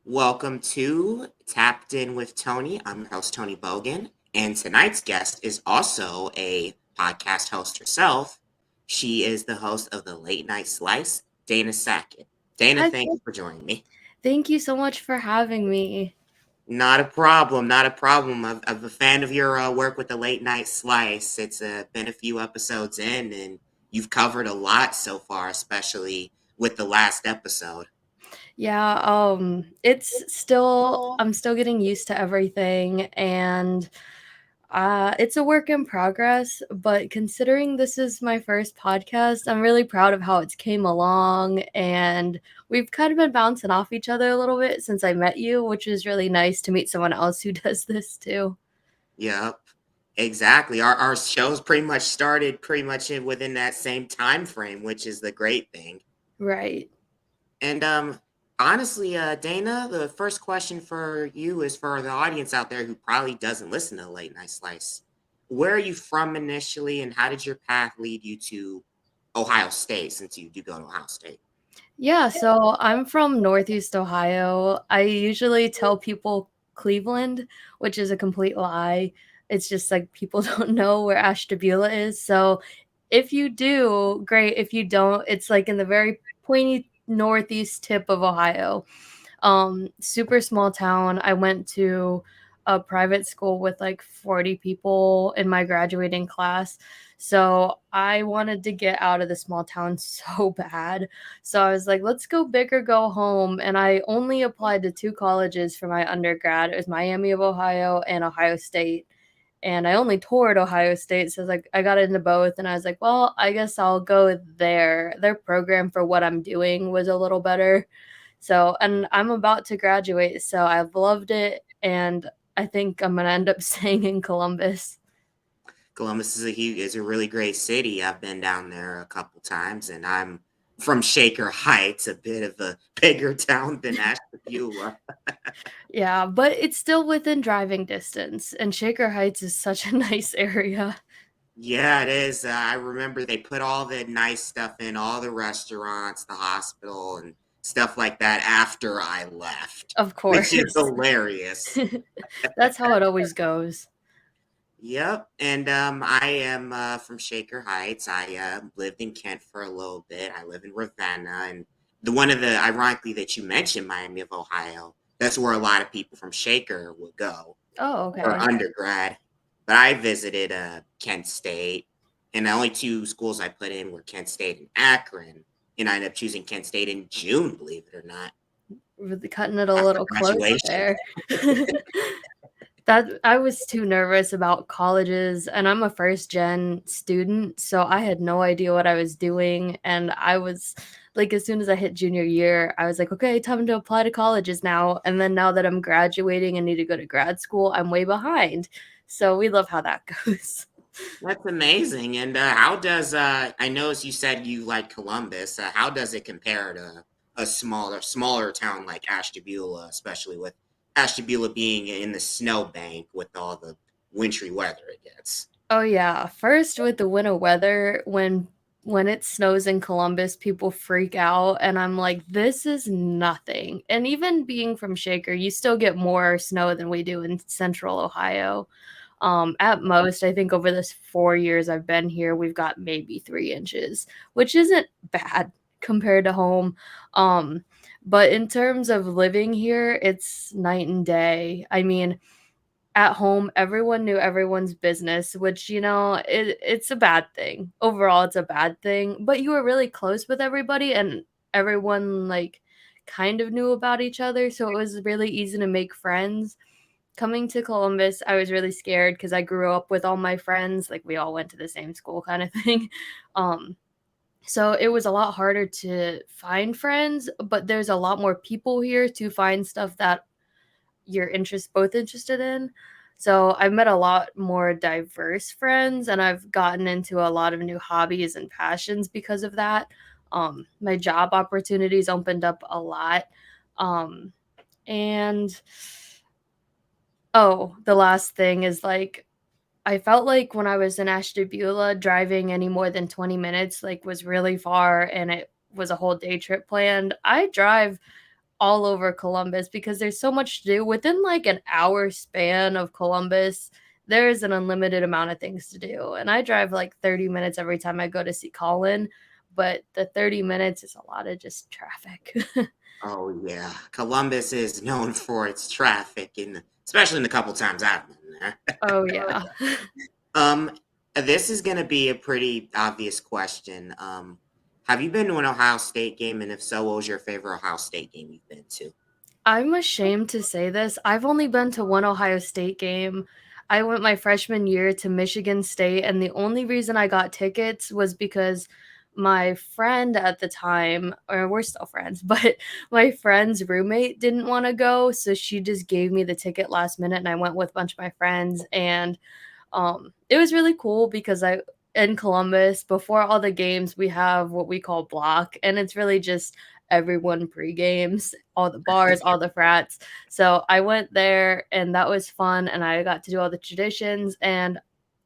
Welcome to Tapped In with Tony. I'm your host, Tony Bogan, and tonight's guest is also a podcast host herself. She is the host of the Late Night Slice, Dana Sackett. Dana, Hi, thank you for joining me. thank you so much for having me. Not a problem, not a problem. I'm a fan of your work with the Late Night Slice. It's been a few episodes in, and you've covered a lot so far, especially with the last episode. Yeah, I'm still getting used to everything and it's a work in progress, but considering this is my first podcast, I'm really proud of how it's came along and we've kind of been bouncing off each other a little bit since I met you, which is really nice to meet someone else who does this too. Yep, exactly. Our shows pretty much started pretty much within that same time frame, which is the great thing. Right. And honestly, Dana, the first question for you is for the audience out there who probably doesn't listen to Late Night Slice. Where are you from initially, and how did your path lead you to Ohio State? Since you do go to Ohio State. Yeah, so I'm from Northeast Ohio. I usually tell people Cleveland, which is a complete lie. It's just like people don't know where Ashtabula is. So if you do, great. If you don't, it's like in the very pointy northeast tip of Ohio. Super small town. I went to a private school with like 40 people in my graduating class. So I wanted to get out of the small town so bad. So I was like, let's go big or go home. And I only applied to two colleges for my undergrad. It was Miami of Ohio and Ohio State. And I only toured Ohio State. So I was like, I got into both. And I was like, well, I guess I'll go there. Their program for what I'm doing was a little better. So, and I'm about to graduate. So I've loved it. And I think I'm going to end up staying in Columbus. Columbus is a really great city. I've been down there a couple times, and I'm from Shaker Heights, a bit of a bigger town than Ashtabula. Yeah, but it's still within driving distance. And Shaker Heights is such a nice area. Yeah, it is. I remember they put all the nice stuff in all the restaurants, the hospital, and stuff like that after I left, Of which is course. hilarious. That's how it always goes. Yep, and I am from Shaker Heights. I lived in Kent for a little bit. I live in Ravenna, and the one of the ironically that you mentioned, Miami of Ohio. That's where a lot of people from Shaker would go Oh, for okay. undergrad. But I visited Kent State, and the only two schools I put in were Kent State and Akron, and I ended up choosing Kent State in June, believe it or not, Really cutting it a after little close graduation. there. That I was too nervous about colleges and I'm a first gen student, so I had no idea what I was doing and I was like as soon as I hit junior year, I was like, okay, time to apply to colleges now. And then now that I'm graduating and need to go to grad school, I'm way behind. So we love how that goes. That's amazing. And how does I know as you said you like Columbus? How does it compare to a smaller town like Ashtabula, especially with Ashtabula being in the snowbank with all the wintry weather it gets? Oh yeah, first with the winter weather when it snows in Columbus, people freak out and I'm like this is nothing. And even being from Shaker, you still get more snow than we do in central Ohio. At most, I think over this 4 years I've been here, we've got maybe 3 inches, which isn't bad compared to home. Um, but in terms of living here, it's night and day. I mean, at home, everyone knew everyone's business, which, it's a bad thing. Overall, it's a bad thing. But you were really close with everybody, and everyone, like, kind of knew about each other. So it was really easy to make friends. Coming to Columbus, I was really scared because I grew up with all my friends. Like, we all went to the same school, kind of thing. Um, so it was a lot harder to find friends, but there's a lot more people here to find stuff that you're both interested in. So I've met a lot more diverse friends and I've gotten into a lot of new hobbies and passions because of that. My job opportunities opened up a lot. Um, and oh, the last thing is like I felt like when I was in Ashtabula, driving any more than 20 minutes like was really far and it was a whole day trip planned. I drive all over Columbus because there's so much to do. Within like an hour span of Columbus, there is an unlimited amount of things to do. And I drive like 30 minutes every time I go to see Colin, but the 30 minutes is a lot of just traffic. Oh yeah, Columbus is known for its traffic, and especially in the couple times I've been there. Oh, yeah. Um, this is gonna be a pretty obvious question. Have you been to an Ohio State game, and if so, what was your favorite Ohio State game you've been to? I'm ashamed to say this. I've only been to one Ohio State game. I went my freshman year to Michigan State, and the only reason I got tickets was because my friend at the time, or we're still friends, but my friend's roommate didn't want to go, so she just gave me the ticket last minute, and I went with a bunch of my friends, and it was really cool because I in Columbus, before all the games, we have what we call block, and it's really just everyone pre-games, all the bars, all the frats. So I went there and that was fun and I got to do all the traditions. And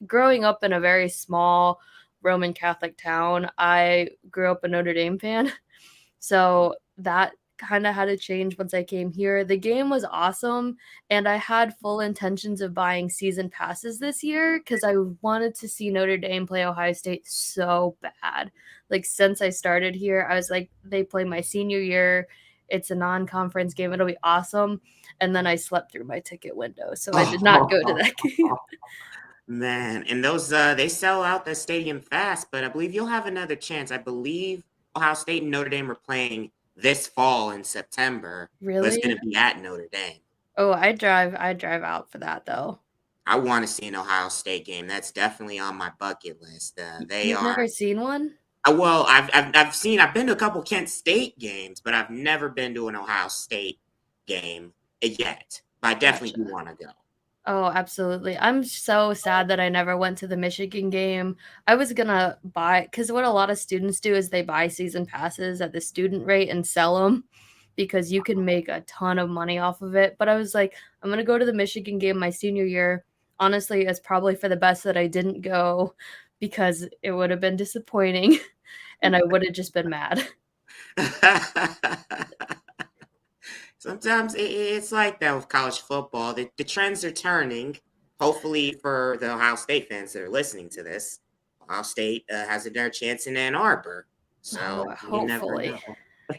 growing up in a very small Roman Catholic town, I grew up a Notre Dame fan. So that kind of had to change once I came here. The game was awesome, and I had full intentions of buying season passes this year because I wanted to see Notre Dame play Ohio State so bad. Like, since I started here, I was like, they play my senior year. It's a non conference game. It'll be awesome. And then I slept through my ticket window. So I did not go to that game. Man, and those they sell out the stadium fast, but I believe you'll have another chance. I believe Ohio State and Notre Dame are playing this fall in September, but it's Really? going to be at Notre Dame. Oh, I drive out for that though. I want to see an Ohio State game. That's definitely on my bucket list. They You've never are seen one? well. I've been to a couple Kent State games, but I've never been to an Ohio State game yet. But I definitely do Gotcha. want to go. Oh, absolutely. I'm so sad that I never went to the Michigan game. I was gonna buy because what a lot of students do is they buy season passes at the student rate and sell them because you can make a ton of money off of it. But I was like, I'm gonna go to the Michigan game my senior year. Honestly, it's probably for the best that I didn't go because it would have been disappointing and I would have just been mad. Sometimes it's like that with college football. The trends are turning. Hopefully, for the Ohio State fans that are listening to this, Ohio State has another chance in Ann Arbor. Oh, So you never hopefully. know.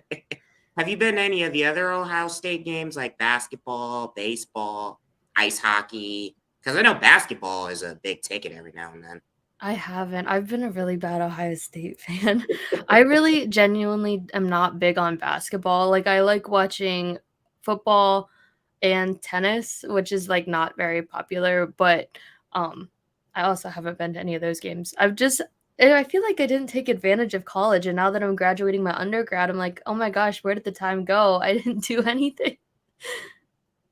Have you been to any of the other Ohio State games like basketball, baseball, ice hockey? Because I know basketball is a big ticket every now and then. I haven't. I've been a really bad Ohio State fan. I really genuinely am not big on basketball. Like, I like watching football and tennis, which is like not very popular, but um I also haven't been to any of those games. I feel like I didn't take advantage of college, and now that I'm graduating my undergrad, I'm like, "Oh my gosh, where did the time go? I didn't do anything."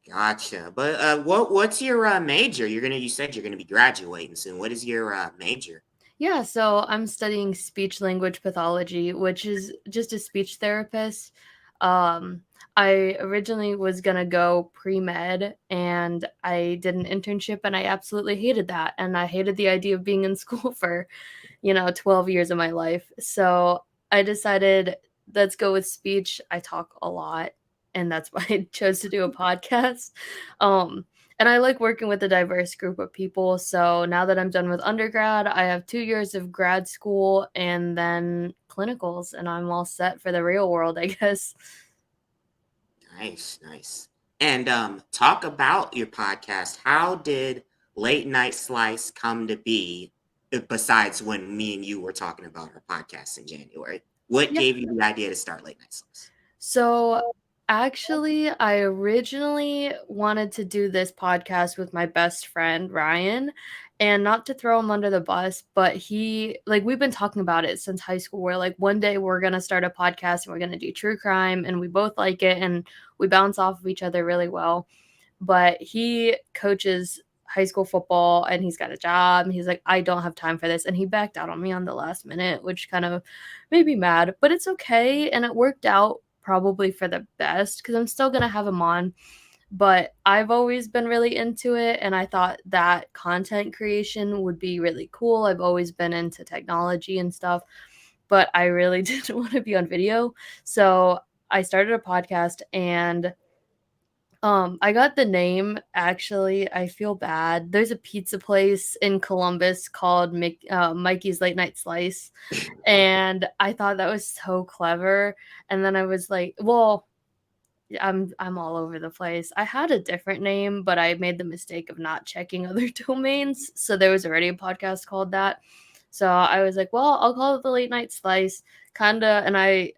Gotcha. But what's your major? You said you're gonna be graduating soon. What is your major? Yeah, so I'm studying speech language pathology, which is just a speech therapist. Um, I originally was gonna go pre-med and I did an internship and I absolutely hated that. And I hated the idea of being in school for, 12 years of my life. So I decided, let's go with speech. I talk a lot, and that's why I chose to do a podcast. Um, and I like working with a diverse group of people. So now that I'm done with undergrad, I have 2 years of grad school and then clinicals, and I'm all set for the real world, I guess. Nice, nice. And talk about your podcast. How did Late Night Slice come to be? Besides when me and you were talking about our podcast in January, what Yeah. gave you the idea to start Late Night Slice? So actually, I originally wanted to do this podcast with my best friend, Ryan, and not to throw him under the bus, but we've been talking about it since high school. We're like, one day we're going to start a podcast and we're going to do true crime, and we both like it and we bounce off of each other really well. But he coaches high school football and he's got a job and he's like, I don't have time for this, and he backed out on me on the last minute, which kind of made me mad, but it's okay, and it worked out probably for the best because I'm still going to have him on. But I've always been really into it and I thought that content creation would be really cool. I've always been into technology and stuff, but I really didn't want to be on video. So I started a podcast, and I got the name, actually. I feel bad. There's a pizza place in Columbus called Mikey's Late Night Slice, and I thought that was so clever. And then I was like, well, I'm all over the place. I had a different name, but I made the mistake of not checking other domains. So there was already a podcast called that. So I was like, well, I'll call it the Late Night Slice, kinda. And I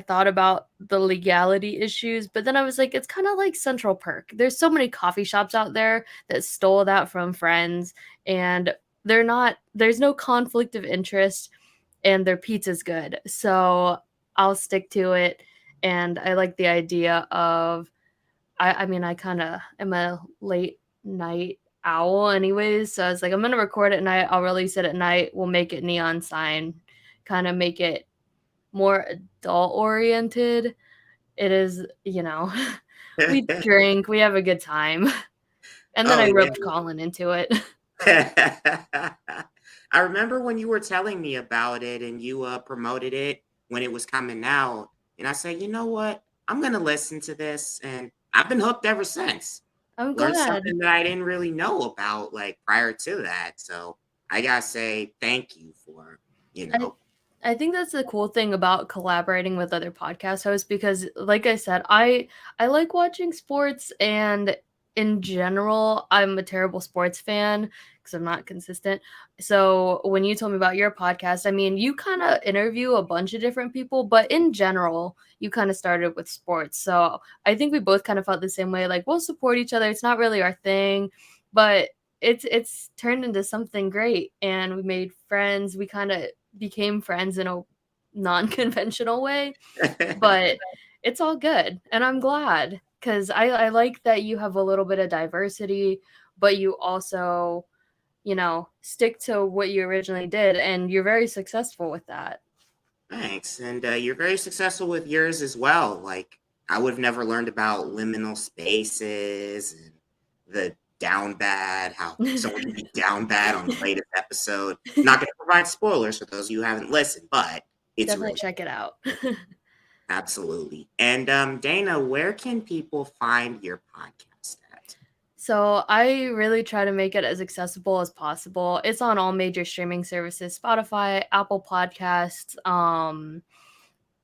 thought about the legality issues, but then I was like, it's kind of like Central Perk. There's so many coffee shops out there that stole that from friends, and there's no conflict of interest, and their pizza's good. So I'll stick to it. And I like the idea of, I mean, I kind of am a late night owl anyways. So I was like, I'm gonna record it at night. I'll release it at night. We'll make it neon sign, kind of make it more adult oriented. It is, we drink, we have a good time. And then Oh I yeah. roped Colin into it. I remember when you were telling me about it and you promoted it when it was coming out, and I said, you know what? I'm gonna listen to this, and I've been hooked ever since. I'm Learned glad. something that I didn't really know about like prior to that. So I gotta say thank you for, you I know. I think that's the cool thing about collaborating with other podcast hosts, because like I said, I like watching sports, and in general, I'm a terrible sports fan because I'm not consistent. So when you told me about your podcast, I mean, you kind of interview a bunch of different people, but in general, you kind of started with sports. So I think we both kind of felt the same way, like we'll support each other. It's not really our thing, but it's turned into something great, and we made friends. We kind of became friends in a non-conventional way, but it's all good, and I'm glad, because I like that you have a little bit of diversity, but you also, stick to what you originally did, and you're very successful with that. Thanks. And you're very successful with yours as well. Like, I would have never learned about liminal spaces and the down bad, how someone can be down bad on the latest episode. Not going to provide spoilers for those of you who haven't listened, but it's Definitely really check it out. absolutely. And Dana, where can people find your podcast at? So I really try to make it as accessible as possible. It's on all major streaming services: Spotify, Apple Podcasts,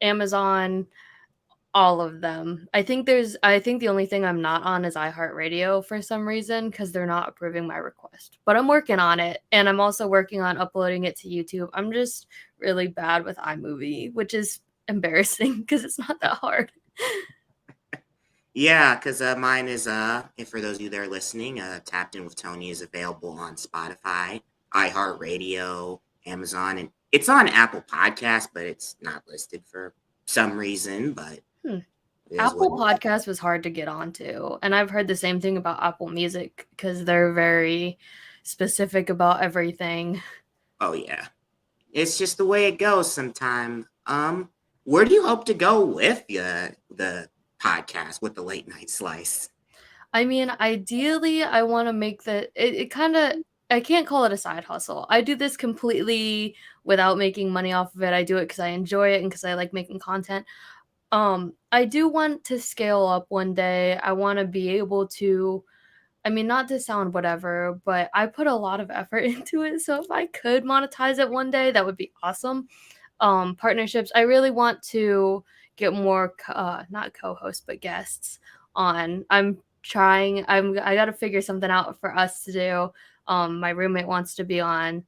Amazon, all of them. I think the only thing I'm not on is iHeartRadio for some reason, because they're not approving my request. But I'm working on it, and I'm also working on uploading it to YouTube. I'm just really bad with iMovie, which is embarrassing because it's not that hard. Yeah, because mine is, and for those of you that are listening, Tapped In with Tony is available on Spotify, iHeartRadio, Amazon, and it's on Apple Podcasts, but it's not listed for some reason, but Hmm. it is what Apple it is. Podcast was hard to get onto, and I've heard the same thing about Apple Music because they're very specific about everything. Oh, yeah. It's just the way it goes sometimes. Where do you hope to go with the podcast with the late night slice? I mean, ideally, I want to make it kind of, I can't call it a side hustle. I do this completely without making money off of it. I do it because I enjoy it and because I like making content. I do want to scale up one day. I want to be able to, I mean, not to sound whatever, but I put a lot of effort into it. So if I could monetize it one day, that would be awesome. Partnerships, I really want to get more not co-hosts but guests on. I got to figure something out for us to do. My roommate wants to be on,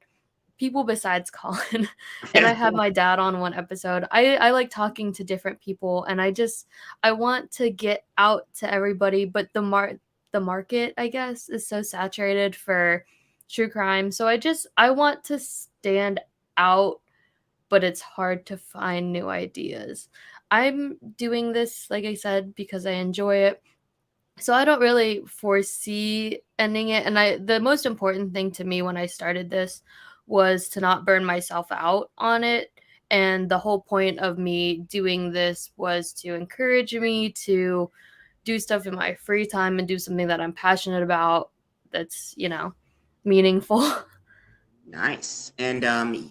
people besides Colin. And I had my dad on one episode. I like talking to different people, and I want to get out to everybody, but the market, I guess, is so saturated for true crime. So I want to stand out, but it's hard to find new ideas. I'm doing this, like I said, because I enjoy it. So I don't really foresee ending it. And the most important thing to me when I started this was to not burn myself out on it. And the whole point of me doing this was to encourage me to do stuff in my free time and do something that I'm passionate about, that's, meaningful. Nice. And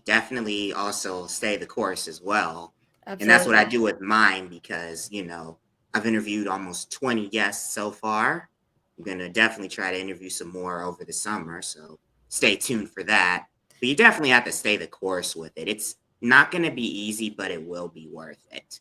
definitely also stay the course as well. And that's what I Absolutely. do with mine because, I've interviewed almost 20 guests so far. I'm going to definitely try to interview some more over the summer. So stay tuned for that. But you definitely have to stay the course with it. It's not going to be easy, but it will be worth it.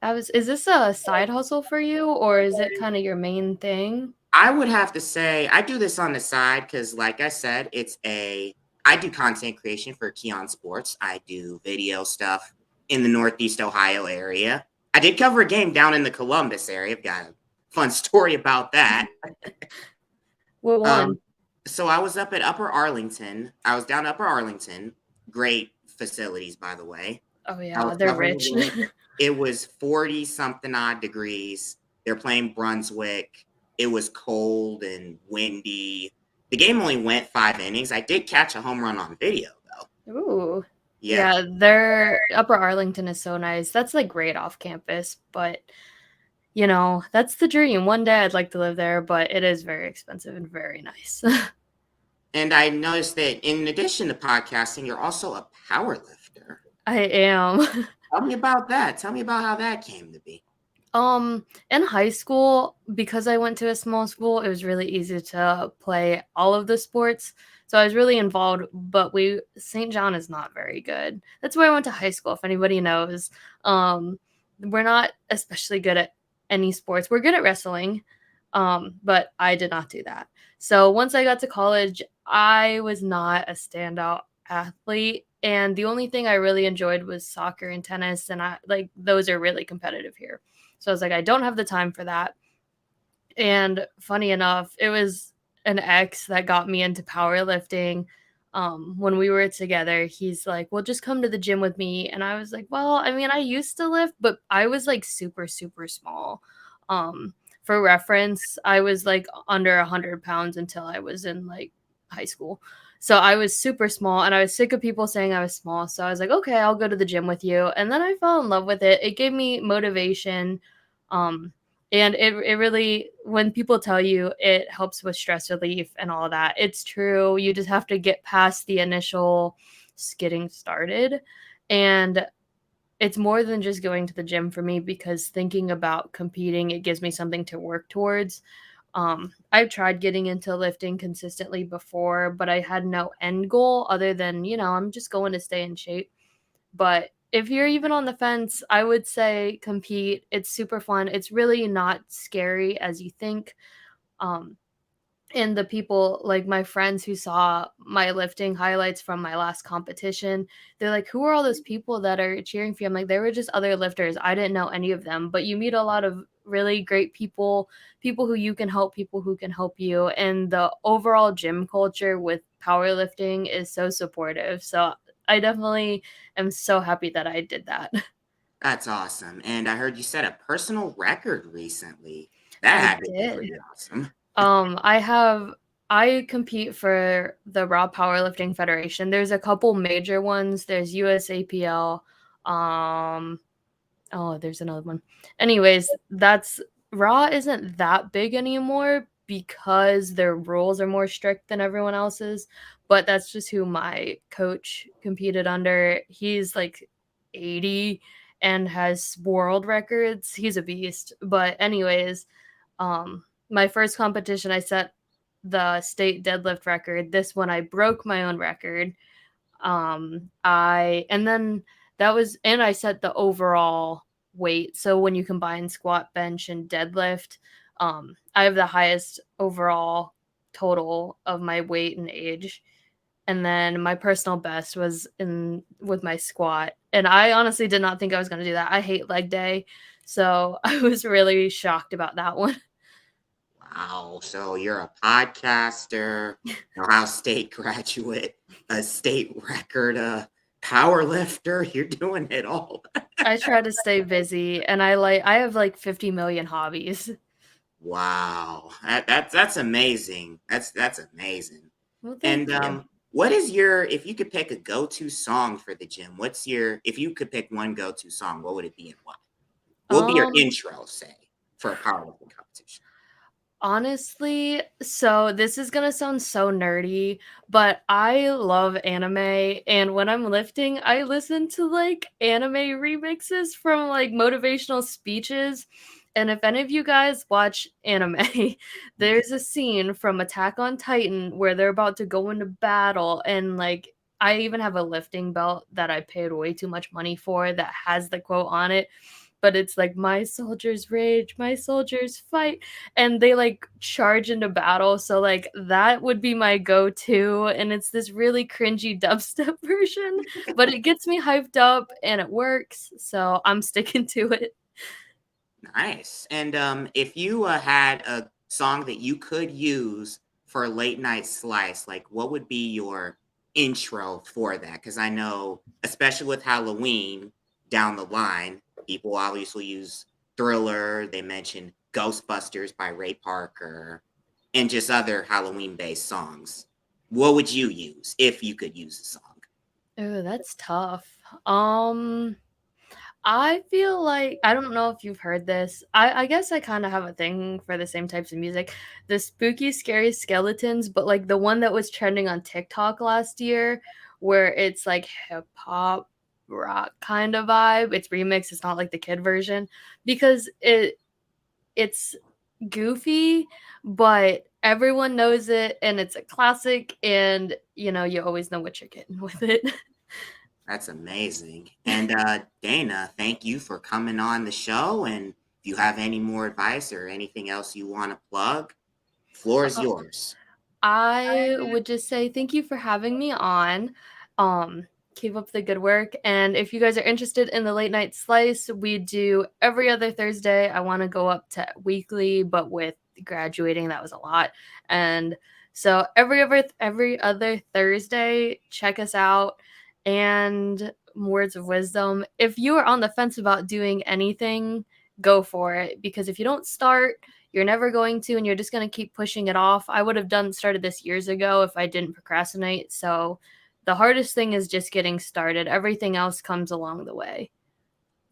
Is this a side hustle for you, or is it kind of your main thing? I would have to say I do this on the side because, like I said, I do content creation for Keon Sports. I do video stuff in the Northeast Ohio area. I did cover a game down in the Columbus area. I've got a fun story about that. What Um, one? so I was up at Upper Arlington. I was down Upper Arlington. Great facilities, by the way. Oh I yeah, was they're covering the rich. game. It was 40 something odd degrees. They're playing Brunswick. It was cold and windy. The game only went 5 innings. I did catch a home run on video, though. Ooh. Yeah. Yeah, their Upper Arlington is so nice. That's like great off campus, but that's the dream. One day I'd like to live there, but it is very expensive and very nice. And I noticed that in addition to podcasting, you're also a power lifter. I am. Tell me about that. Tell me about how that came to be. In high school, because I went to a small school, it was really easy to play all of the sports. So I was really involved, but St. John is not very good. That's where I went to high school, if anybody knows. Um, we're not especially good at any sports. We're good at wrestling, but I did not do that. So once I got to college, I was not a standout athlete. And the only thing I really enjoyed was soccer and tennis. And those are really competitive here. So I was like, I don't have the time for that. And funny enough, it was an ex that got me into powerlifting. When we were together, he's like, well, just come to the gym with me. And I was like, well, I mean, I used to lift, but I was like super, super small. For reference, I was like under 100 pounds until I was in like high school. So I was super small and I was sick of people saying I was small. So I was like, okay, I'll go to the gym with you. And then I fell in love with it. It gave me motivation. Um, and it really, when people tell you it helps with stress relief and all that, it's true. You just have to get past the initial getting started. And it's more than just going to the gym for me because thinking about competing, it gives me something to work towards. I've tried getting into lifting consistently before, but I had no end goal other than, I'm just going to stay in shape. But if you're even on the fence, I would say compete. It's super fun. It's really not scary as you think. Um, and the people, like my friends who saw my lifting highlights from my last competition, they're like, who are all those people that are cheering for you? I'm like, they were just other lifters. I didn't know any of them, but you meet a lot of really great people who you can help, people who can help you. And the overall gym culture with powerlifting is so supportive. So I definitely am so happy that I did that. That's awesome. And I heard you set a personal record recently. That I had to be did. pretty awesome. I compete for the Raw Powerlifting Federation. There's a couple major ones. There's USAPL. Um, oh, there's another one. Anyways, that's Raw isn't that big anymore because their rules are more strict than everyone else's. But that's just who my coach competed under. He's like 80 and has world records. He's a beast. But anyways, my first competition, I set the state deadlift record. This one, I broke my own record. I and then that was and I set the overall weight. So when you combine squat, bench, and deadlift, I have the highest overall total of my weight and age. And then my personal best was in with my squat. And I honestly did not think I was going to do that. I hate leg day. So I was really shocked about that one. Wow. So you're a podcaster, Ohio State graduate, a state record power lifter. You're doing it all. I try to stay busy and I have like 50 million hobbies. Wow. That's amazing. That's amazing. Well, And thank you. what is your if you could pick a go-to song for the gym, if you could pick one go-to song, what would it be and why? What would be your Um intro, say, for a powerlifting competition? Honestly, so this is gonna sound so nerdy, but I love anime, and when I'm lifting, I listen to like anime remixes from like motivational speeches. And if any of you guys watch anime, there's a scene from Attack on Titan where they're about to go into battle, and like I even have a lifting belt that I paid way too much money for that has the quote on it, but it's like my soldiers rage, my soldiers fight, and they like charge into battle. So like that would be my go-to, and it's this really cringy dubstep version, but it gets me hyped up and it works, so I'm sticking to it. Nice. And if you had a song that you could use for a late night slice, like what would be your intro for that? Because I know, especially with Halloween down the line, people obviously use Thriller. They mention Ghostbusters by Ray Parker and just other Halloween based songs. What would you use if you could use a song? Oh, that's tough. I feel like I don't know if you've heard this. I guess I kind of have a thing for the same types of music. The spooky, scary skeletons, but like the one that was trending on TikTok last year, where it's like hip hop rock kind of vibe. It's remixed, it's not like the kid version because it's goofy, but everyone knows it and it's a classic, and you always know what you're getting with it. That's amazing. And Dana, thank you for coming on the show. And if you have any more advice or anything else you want to plug, floor is yours. I would just say thank you for having me on. Um, Keep up the good work. And if you guys are interested in the late night slice, we do every other Thursday. I want to go up to weekly, but with graduating, that was a lot. And so every other Thursday, check us out. And words of wisdom. If you are on the fence about doing anything, go for it. Because if you don't start, you're never going to, and you're just going to keep pushing it off. I would have started this years ago if I didn't procrastinate. So the hardest thing is just getting started. Everything else comes along the way.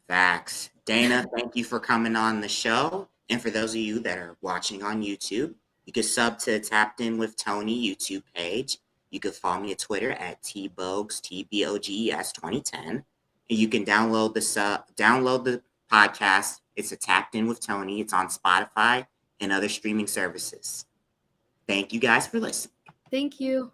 Facts. Dana, thank you for coming on the show. And for those of you that are watching on YouTube, you can sub to Tapped In with Tony YouTube page. You can follow me at Twitter at tboges, TBOGES 2010. And you can download the podcast. It's a Tapped In with Tony. It's on Spotify and other streaming services. Thank you guys for listening. Thank you.